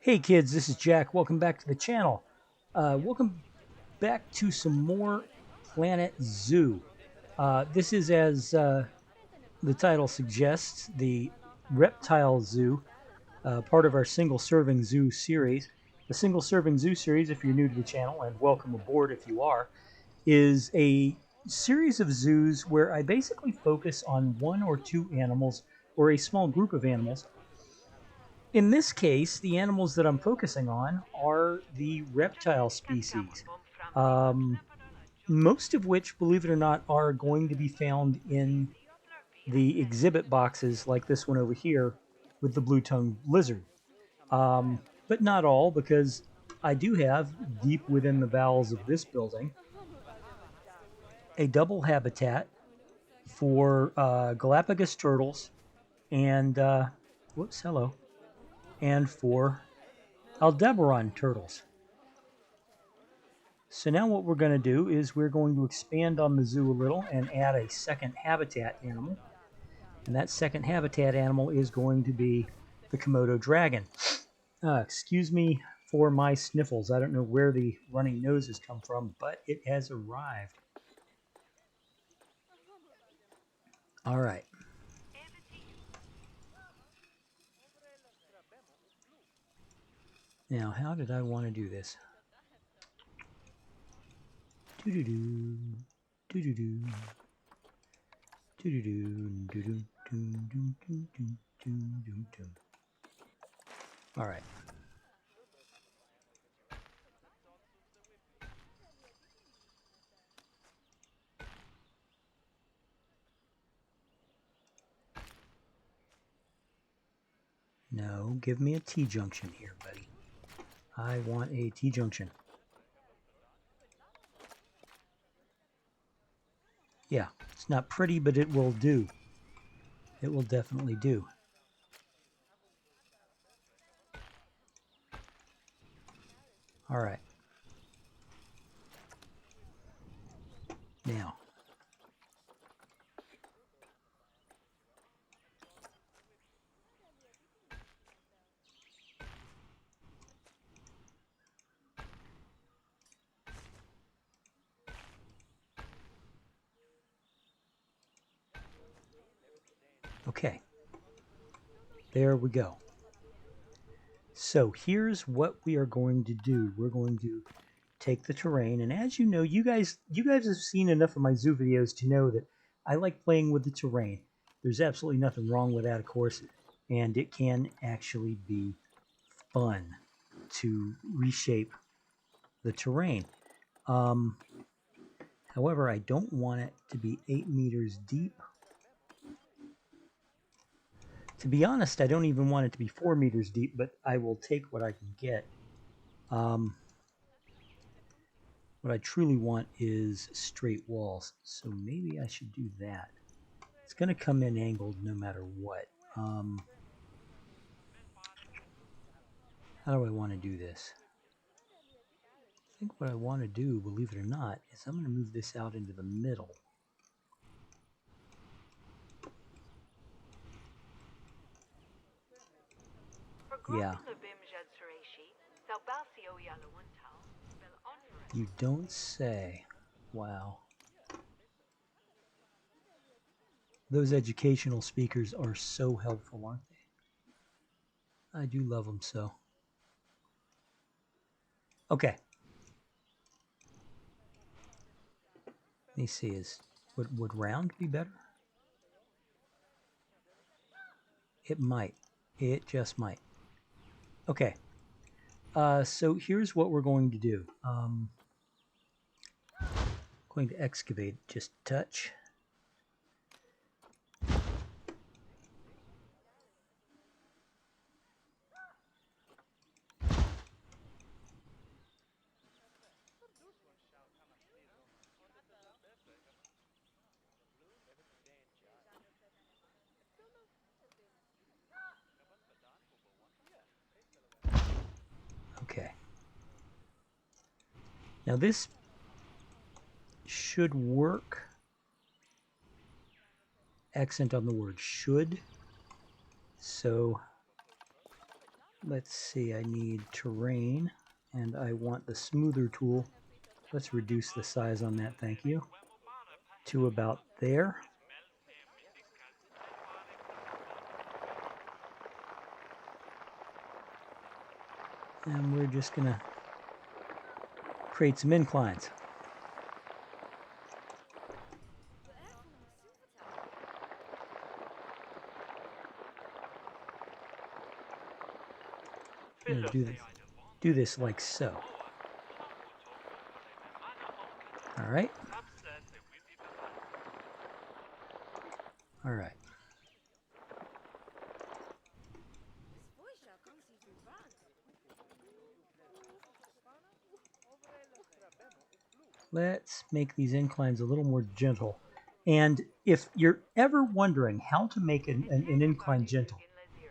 Hey kids, this is Jack. Welcome back to the channel. Welcome back to some more Planet Zoo. This is, as the title suggests, the Reptile Zoo, part of our Single Serving Zoo series. The Single Serving Zoo series, if you're new to the channel, and welcome aboard if you are, is a series of zoos where I basically focus on one or two animals or a small group of animals. In this case, the animals that I'm focusing on are the reptile species, um, most of which, believe it or not, are going to be found in the exhibit boxes like this one over here with the blue-tongued lizard. But not all, because I do have, deep within the bowels of this building, a double habitat for Galapagos turtles and, whoops, hello, and for Aldebaran turtles. So now what we're going to do is we're going to expand on the zoo a little and add a second habitat animal. And that second habitat animal is going to be the Komodo dragon. Excuse me for my sniffles. I don't know where the running nose has come from, but it has arrived. All right. Now, how did I want to do this? Do-do-do, do-do-do, do-do-do, do-do, do-do-do. All right. No, give me a T-junction here, buddy. I want a T-junction. Yeah, it's not pretty, but it will do. It will definitely do. All right. Now. Okay. There we go. So here's what we are going to do. We're going to take the terrain, and as you know, you guys have seen enough of my zoo videos to know that I like playing with the terrain. There's absolutely nothing wrong with that, of course, and it can actually be fun to reshape the terrain. However, I don't want it to be 8 meters deep. To be honest, I don't even want it to be 4 meters deep, but I will take what I can get. What I truly want is straight walls, so maybe I should do that. It's going to come in angled no matter what. How do I want to do this? I think what I want to do, believe it or not, is I'm going to move this out into the middle. Yeah. You don't say. Wow. Those educational speakers are so helpful, aren't they? I do love them so. Okay. Let me see, would round be better? It might. It just might. Okay. So here's what we're going to do. Going to excavate just a touch. Okay. Now this should work. Accent on the word should. So let's see, I need terrain, and I want the smoother tool. Let's reduce the size on that, thank you, to about there. And we're just going to create some inclines. I'm going to do this like so. All right. All right. Let's make these inclines a little more gentle. And if you're ever wondering how to make an incline gentle,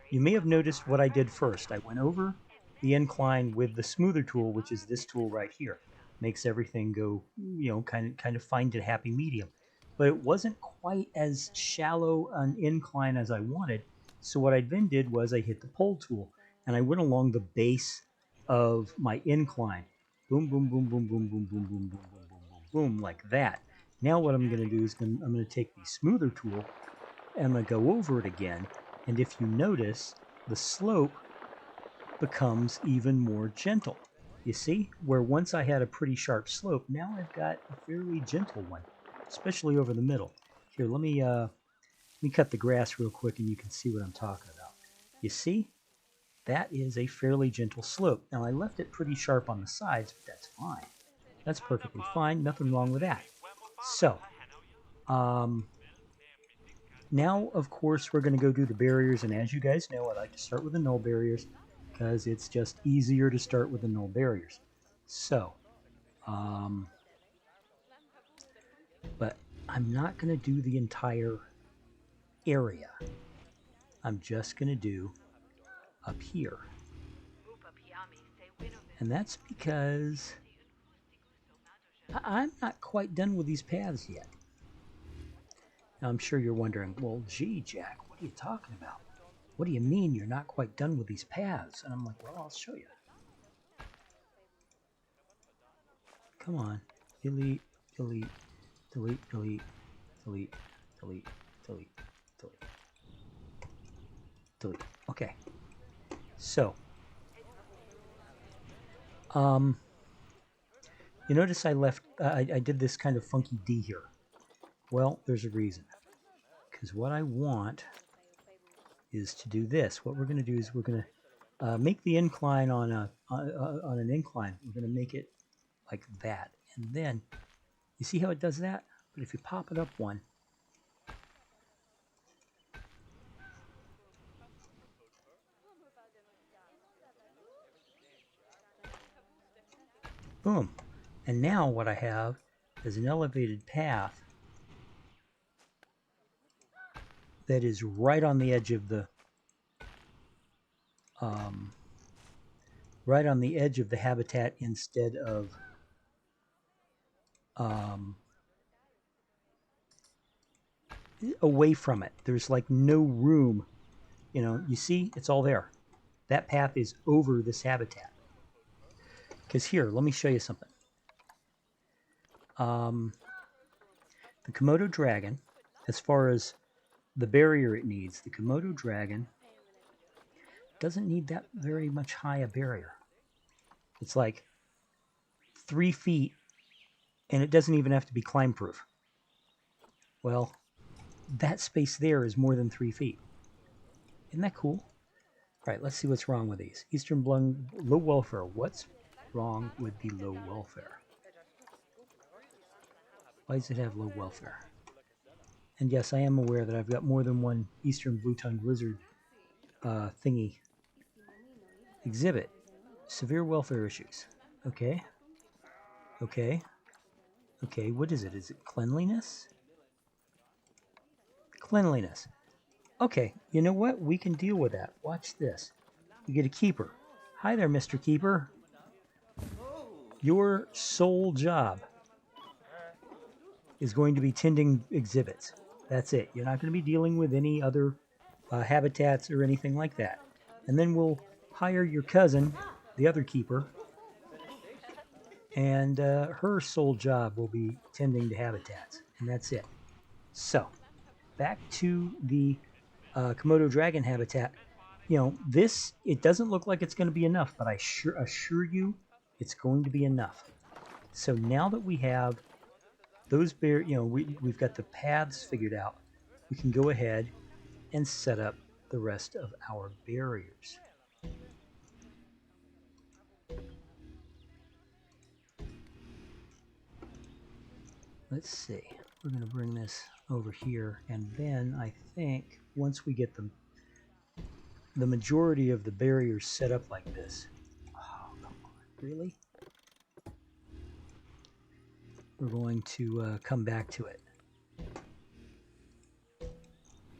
you may have noticed what I did first. I went over the incline with the smoother tool, which is this tool right here. Makes everything go, you know, kind of find a happy medium. But it wasn't quite as shallow an incline as I wanted. So what I then did was I hit the pole tool and I went along the base of my incline. Boom, boom, boom, boom, boom, boom, boom, boom, boom, boom, boom, boom, boom, like that. Now what I'm going to do is I'm going to take the smoother tool and I'm going to go over it again. And if you notice, the slope becomes even more gentle. You see, where once I had a pretty sharp slope, now I've got a fairly gentle one, especially over the middle. Here, let me cut the grass real quick and you can see what I'm talking about. You see, that is a fairly gentle slope. Now I left it pretty sharp on the sides, but that's fine. That's perfectly fine, nothing wrong with that. So, now, of course, we're going to go do the barriers, and as you guys know, I like to start with the null barriers because it's just easier to start with the null barriers. So, but I'm not going to do the entire area. I'm just going to do up here. And that's because I'm not quite done with these paths yet. Now, I'm sure you're wondering, well, gee, Jack, what are you talking about? What do you mean you're not quite done with these paths? And I'm like, well, I'll show you. Come on. Delete, delete, delete, delete, delete, delete, delete, delete, delete. Okay. So, you notice I left, I did this kind of funky D here. Well, there's a reason. Because what I want is to do this. What we're going to do is we're going to make the incline on an incline. We're going to make it like that. And then, you see how it does that? But if you pop it up one, boom. And now what I have is an elevated path that is right on the edge of the habitat instead of away from it. There's like no room. You know, you see, it's all there. That path is over this habitat. Because here, let me show you something. The Komodo dragon, as far as the barrier it needs, the Komodo dragon doesn't need that very much high a barrier. It's like 3 feet, and it doesn't even have to be climb proof. Well, that space there is more than 3 feet. Isn't that cool? All right, let's see what's wrong with these. Eastern Blung, low welfare. What's wrong with the low welfare? Why does it have low welfare? And yes, I am aware that I've got more than one Eastern blue-tongued lizard thingy exhibit. Severe welfare issues. Okay. Okay. Okay, what is it? Is it cleanliness? Cleanliness. Okay, you know what? We can deal with that. Watch this. You get a keeper. Hi there, Mr. Keeper. Your sole job is going to be tending exhibits. That's it. You're not going to be dealing with any other habitats or anything like that. And then we'll hire your cousin, the other keeper, and her sole job will be tending to habitats, and that's it. So, back to the Komodo dragon habitat. You know, this, it doesn't look like it's going to be enough, but I assure you it's going to be enough. So now that we have those we've got the paths figured out, we can go ahead and set up the rest of our barriers. Let's see. We're going to bring this over here, and then I think once we get the majority of the barriers set up like this. Oh, come on. Really? We're going to come back to it.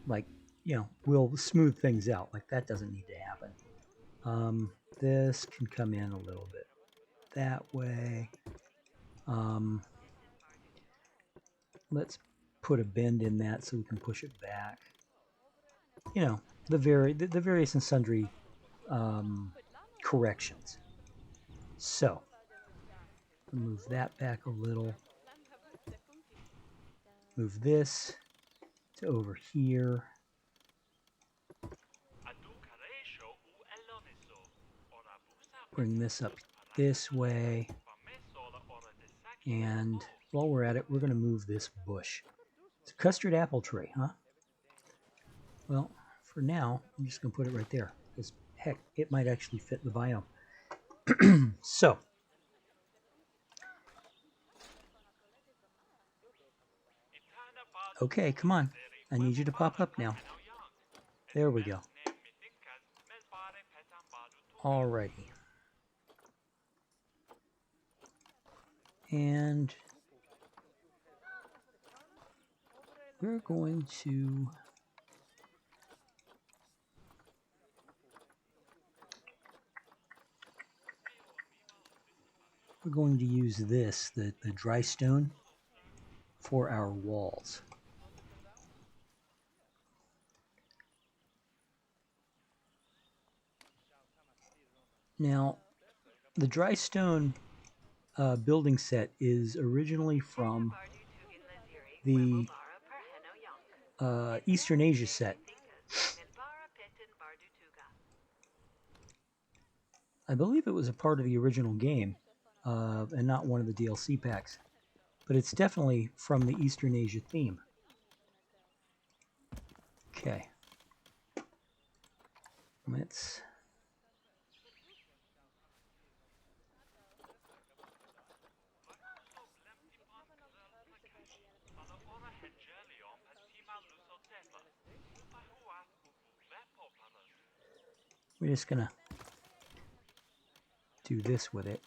Like, you know, we'll smooth things out. Like, that doesn't need to happen. This can come in a little bit that way. Let's put a bend in that so we can push it back. You know, the various and sundry corrections. So, move that back a little. Move this to over here. Bring this up this way. And while we're at it, we're going to move this bush. It's a custard apple tree, huh? Well, for now, I'm just going to put it right there. Because, heck, it might actually fit the biome. So, okay, come on. I need you to pop up now. There we go. Alrighty. And we're going to use this, the dry stone, for our walls. Now, the dry stone building set is originally from the Eastern Asia set. I believe it was a part of the original game and not one of the DLC packs, but it's definitely from the Eastern Asia theme. Okay. Let's... We're just gonna do this with it.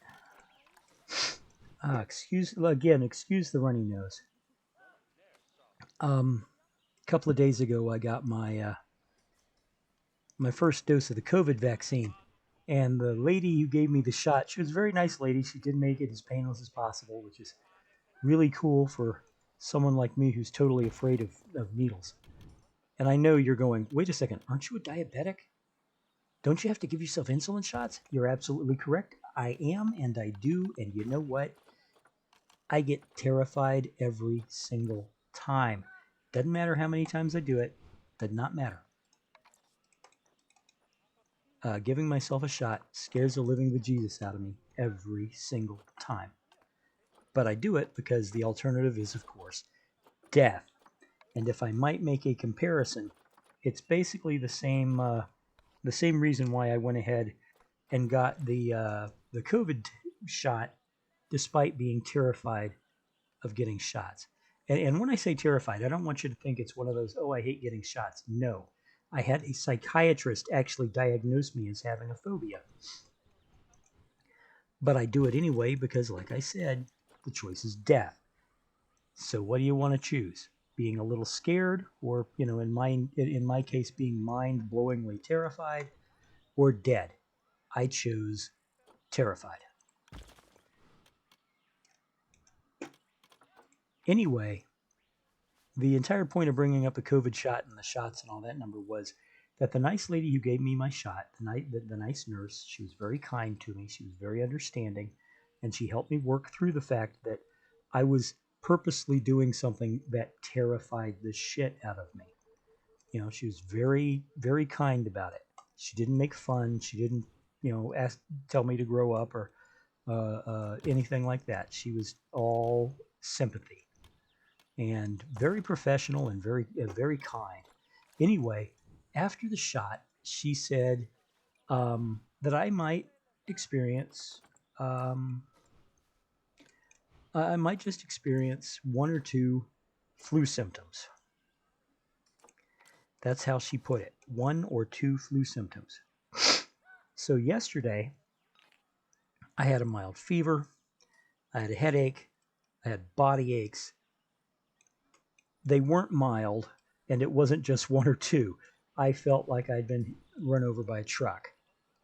Excuse the runny nose. A couple of days ago, I got my my first dose of the COVID vaccine, and the lady who gave me the shot, she was a very nice lady. She did make it as painless as possible, which is really cool for someone like me who's totally afraid of needles. And I know you're going, wait a second, aren't you a diabetic? Don't you have to give yourself insulin shots? You're absolutely correct. I am, and I do, and you know what? I get terrified every single time. Doesn't matter how many times I do it. Does not matter. Giving myself a shot scares the living bejesus out of me every single time. But I do it because the alternative is, of course, death. And if I might make a comparison, it's basically the same reason why I went ahead and got the COVID shot, despite being terrified of getting shots. And when I say terrified, I don't want you to think it's one of those, oh, I hate getting shots. No. I had a psychiatrist actually diagnose me as having a phobia. But I do it anyway because, like I said, the choice is death. So what do you want to choose? Being a little scared, or, you know, in my case, being mind-blowingly terrified, or dead? I chose terrified. Anyway, the entire point of bringing up the COVID shot and the shots and all that number was that the nice lady who gave me my shot, the nice nurse, she was very kind to me. She was very understanding, and she helped me work through the fact that I was purposely doing something that terrified the shit out of me. You know, she was very, very kind about it. She didn't make fun. She didn't, tell me to grow up or anything like that. She was all sympathy and very professional and very kind. Anyway, after the shot, she said that um, I might just experience one or two flu symptoms. That's how she put it. One or two flu symptoms. So yesterday, I had a mild fever. I had a headache. I had body aches. They weren't mild, and it wasn't just one or two. I felt like I'd been run over by a truck.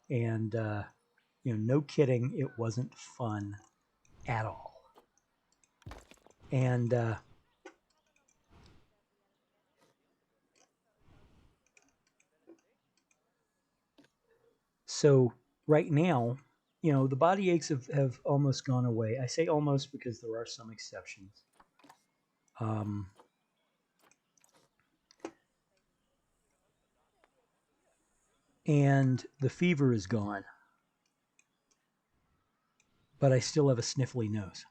And, no kidding, it wasn't fun at all. And so right now, the body aches have almost gone away. I say almost because there are some exceptions. And the fever is gone. But I still have a sniffly nose.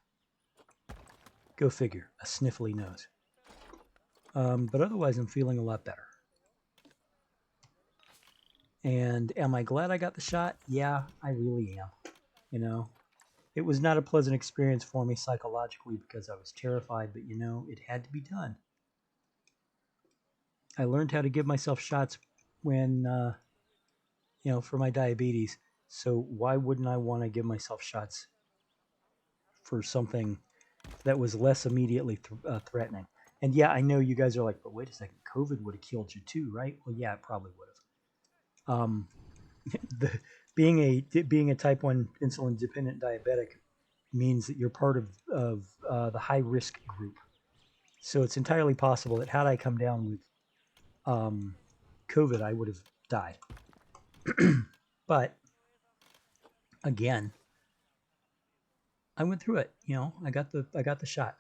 Go figure, a sniffly nose. But otherwise, I'm feeling a lot better. And am I glad I got the shot? Yeah, I really am. It was not a pleasant experience for me psychologically because I was terrified, but it had to be done. I learned how to give myself shots when, for my diabetes. So why wouldn't I want to give myself shots for something that was less immediately threatening? And yeah, I know you guys are like, but wait a second, COVID would have killed you too, right? Well, yeah, it probably would have. Being a type 1 insulin dependent diabetic means that you're part of the high risk group. So it's entirely possible that had I come down with COVID, I would have died. But again, I went through it. I got the shot.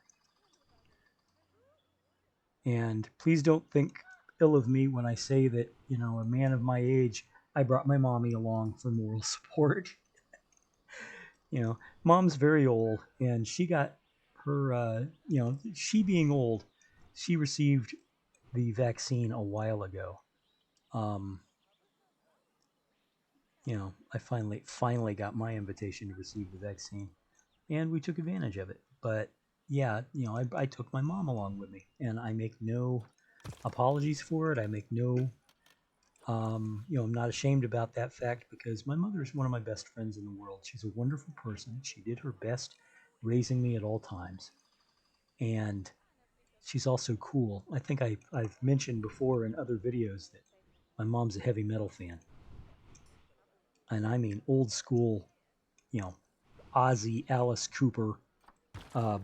And please don't think ill of me when I say that, a man of my age, I brought my mommy along for moral support. Mom's very old, and she got her, she being old, she received the vaccine a while ago. I finally got my invitation to receive the vaccine, and we took advantage of it. But yeah, I took my mom along with me, and I make no apologies for it. I make no, I'm not ashamed about that fact because my mother is one of my best friends in the world. She's a wonderful person. She did her best raising me at all times. And she's also cool. I think I've mentioned before in other videos that my mom's a heavy metal fan. And I mean old school, Ozzy, Alice Cooper,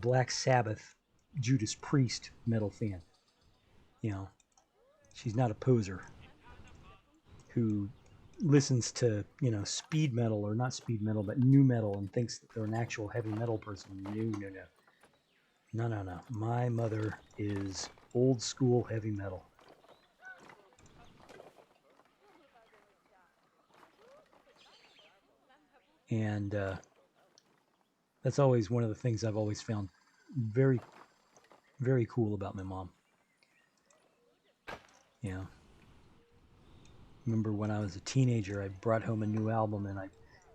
Black Sabbath, Judas Priest metal fan. She's not a poser who listens to, speed metal, or not speed metal, but new metal, and thinks that they're an actual heavy metal person. No. My mother is old school heavy metal. And that's always one of the things I've always found very, very cool about my mom. Remember when I was a teenager, I brought home a new album,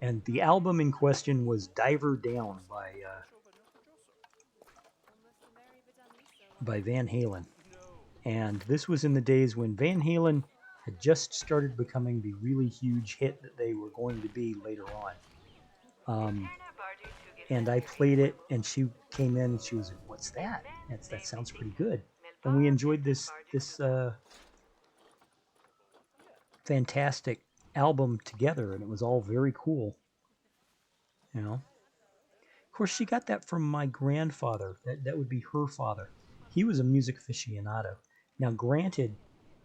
and the album in question was Diver Down by Van Halen. And this was in the days when Van Halen had just started becoming the really huge hit that they were going to be later on. And I played it, and she came in, and she was like, "What's that? That sounds pretty good." And we enjoyed this fantastic album together, and it was all very cool. Of course, she got that from my grandfather. That would be her father. He was a music aficionado. Now, granted,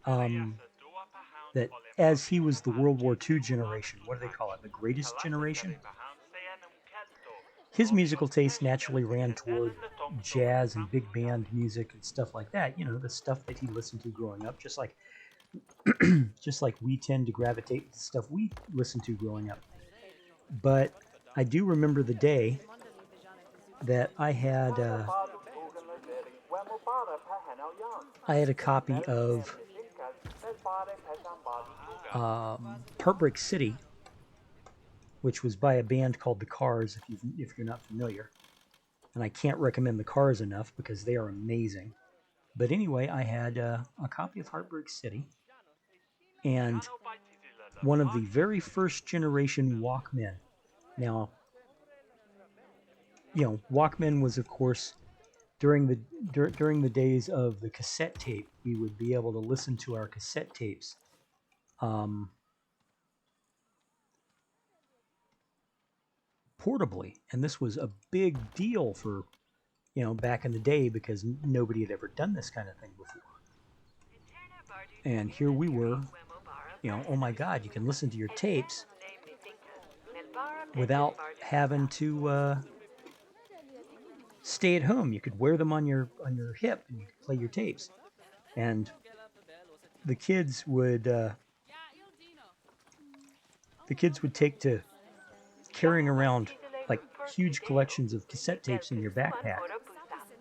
that as he was the World War II generation, what do they call it? The greatest generation? His musical taste naturally ran toward jazz and big band music and stuff like that. You know, the stuff that he listened to growing up, just like we tend to gravitate to stuff we listened to growing up. But I do remember the day that I had a copy of Heartbreak City, which was by a band called The Cars, if you're not familiar. And I can't recommend The Cars enough because they are amazing. But anyway, I had a copy of Heartbreak City, and one of the very first generation Walkmen. Now, you know, Walkman was, of course, during the days of the cassette tape. We would be able to listen to our cassette tapes portably, and this was a big deal for, you know, back in the day, because nobody had ever done this kind of thing before. And here we were, you know, oh my God, you can listen to your tapes without having to stay at home. You could wear them on your hip and you could play your tapes. And the kids would take to carrying around like huge collections of cassette tapes in your backpack.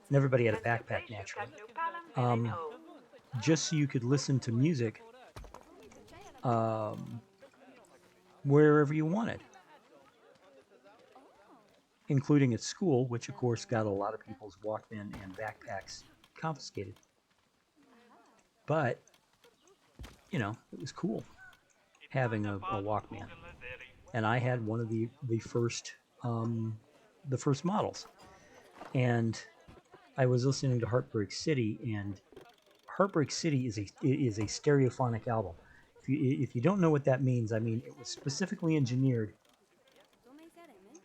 And everybody had a backpack, naturally. Just so you could listen to music wherever you wanted, including at school, which of course got a lot of people's Walkman and backpacks confiscated. But, you know, it was cool having a Walkman. And I had one of the first models. And I was listening to Heartbreak City, and Heartbreak City is a stereophonic album. If you don't know what that means, I mean, it was specifically engineered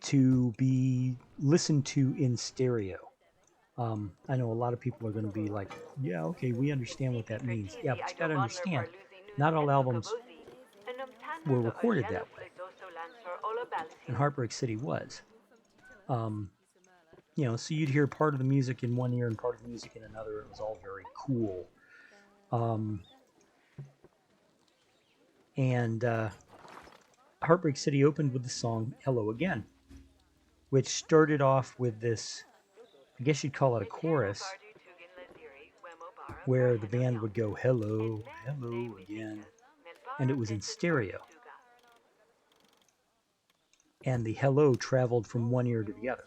to be listened to in stereo. I know a lot of people are going to be like, yeah, okay, we understand what that means. Yeah, but you got to understand, not all albums were recorded that way. And Heartbreak City was. You know, so you'd hear part of the music in one ear and part of the music in another. It was all very cool. And Heartbreak City opened with the song Hello Again, which started off with this, I guess you'd call it a chorus, where the band would go, hello, hello again, and it was in stereo. And the hello traveled from one ear to the other.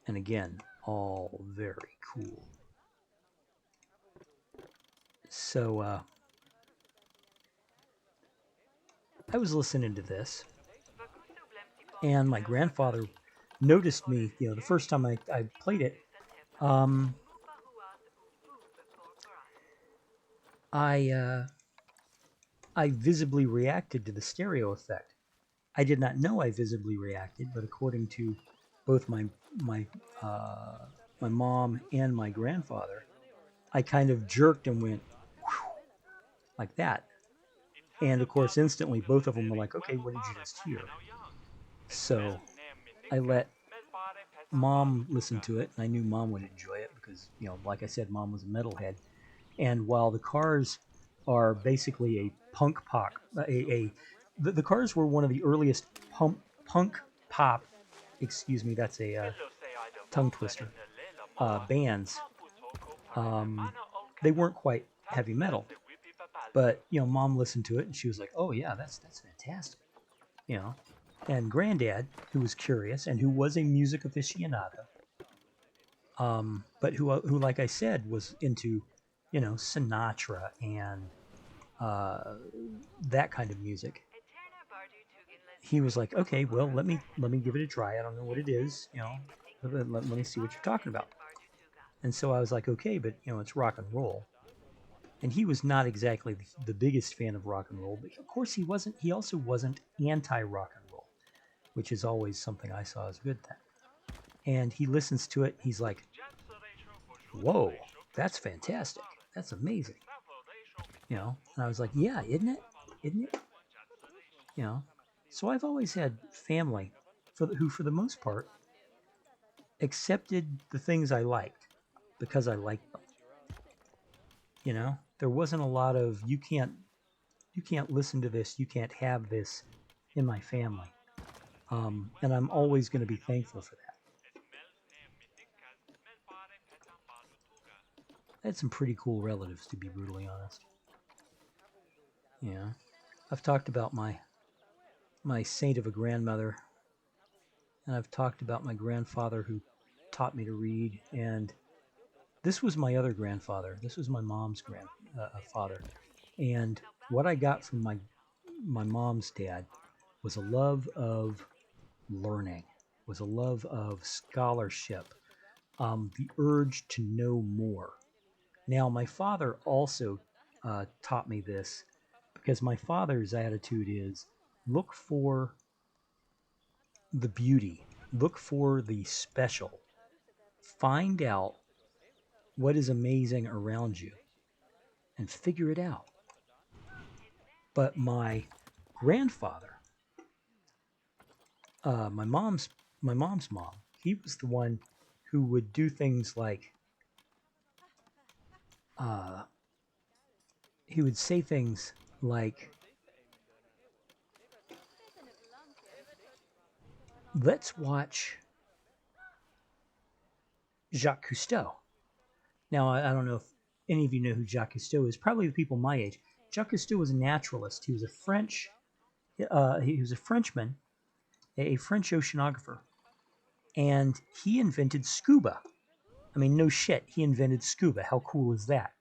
And again, all very cool. So, I was listening to this, and my grandfather noticed me, you know, the first time I played it. I visibly reacted to the stereo effect. I did not know I visibly reacted, but according to both my mom and my grandfather, I kind of jerked and went whew, like that. And of course, instantly, both of them were like, okay, what did you just hear? So I let Mom listen to it, and I knew Mom would enjoy it because, you know, like I said, Mom was a metalhead. And while the Cars are basically a punk pop, the Cars were one of the earliest punk pop, excuse me, that's a tongue twister, bands. They weren't quite heavy metal, but, you know, Mom listened to it and she was like, oh yeah, that's fantastic, you know. And Granddad, who was curious and who was a music aficionado, but who, like I said, was into, you know, Sinatra and that kind of music. He was like, okay, well, let me give it a try. I don't know what it is, you know. Let me see what you're talking about. And so I was like, okay, but, you know, it's rock and roll. And he was not exactly the biggest fan of rock and roll, but of course he wasn't. He also wasn't anti-rock and roll, which is always something I saw as a good thing. And he listens to it. He's like, whoa, that's fantastic. That's amazing. You know, and I was like, yeah, isn't it? Isn't it? You know, so I've always had family who, for the most part, accepted the things I liked because I liked them. You know, there wasn't a lot of you can't listen to this, you can't have this in my family, and I'm always going to be thankful for that. I had some pretty cool relatives, to be brutally honest. Yeah, I've talked about my saint of a grandmother, and I've talked about my grandfather who taught me to read, and this was my other grandfather. This was my mom's grandfather, and what I got from my mom's dad was a love of learning, was a love of scholarship, the urge to know more. Now, my father also taught me this because my father's attitude is look for the beauty, look for the special, find out what is amazing around you and figure it out. But my grandfather, my mom's mom, he was the one who would do things like uh, he would say things like, "Let's watch Jacques Cousteau." Now, I don't know if any of you know who Jacques Cousteau is. Probably the people my age. Jacques Cousteau was a naturalist. He was a French. He was a Frenchman, a French oceanographer, and he invented scuba. I mean, no shit, he invented scuba. How cool is that?